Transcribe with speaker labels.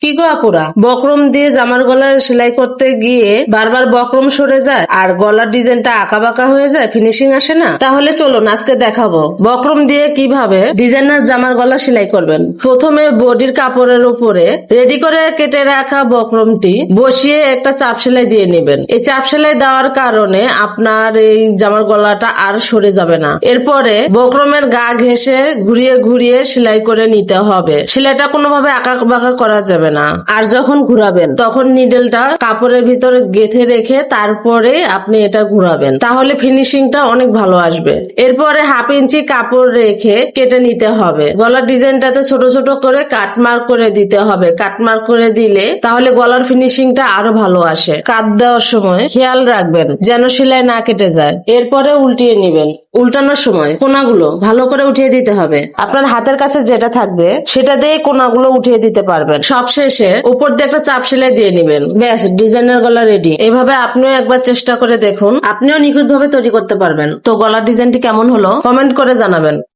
Speaker 1: কি গো আপুরা, বক্রম দিয়ে জামার গলায় সেলাই করতে গিয়ে বারবার বক্রম সরে যায় আর গলার ডিজাইনটা আঁকা বাঁকা হয়ে যায়, ফিনিশিং আসে না? তাহলে চলুন আজকে দেখাবো বক্রম দিয়ে কিভাবে ডিজাইনার জামার গলা সেলাই করবেন। প্রথমে বডির কাপড়ের উপরে রেডি করে কেটে রাখা বক্রমটি বসিয়ে একটা চাপ সেলাই দিয়ে নেবেন। এই চাপ সেলাই দেওয়ার কারণে আপনার এই জামার গলাটা আর সরে যাবে না। এরপরে বক্রমের গা ঘেঁষে ঘুরিয়ে ঘুরিয়ে সেলাই করে নিতে হবে। সেলাইটা কোনোভাবে আঁকা বাঁকা করা যাবে না। আর যখন ঘুরাবেন তখন নিডেলটা কাপড়ের ভিতরে গেঁথে রেখে তারপরে আপনি এটা ঘুরাবেন, তাহলে ফিনিশিংটা অনেক ভালো আসবে। এরপরে 1/2 ইঞ্চি কাপড় রেখে কেটে নিতে হবে। গলার ডিজাইনটাতে ছোট ছোট করে কাটমার্ক করে দিতে হবে। কাটমার্ক করে দিলে তাহলে গলার ফিনিশিংটা আরো ভালো আসে। কাট দেওয়ার সময় খেয়াল রাখবেন যেন সেলাই না কেটে যায়। এরপরে উল্টিয়ে নিবেন। উল্টানোর সময় কোনাগুলো ভালো করে উঠিয়ে দিতে হবে। আপনার হাতের কাছে যেটা থাকবে সেটা দিয়ে কোনাগুলো উঠিয়ে দিতে পারবেন। সবশেষে উপর দিয়ে একটা চাপ সেলাই দিয়ে নিবেন। ব্যাস, ডিজাইনের গলা রেডি। এইভাবে আপনিও একবার চেষ্টা করে দেখুন, আপনিও নিখুঁতভাবে তৈরি করতে পারবেন। তো গলার ডিজাইনটি কেমন হলো কমেন্ট করে জানাবেন।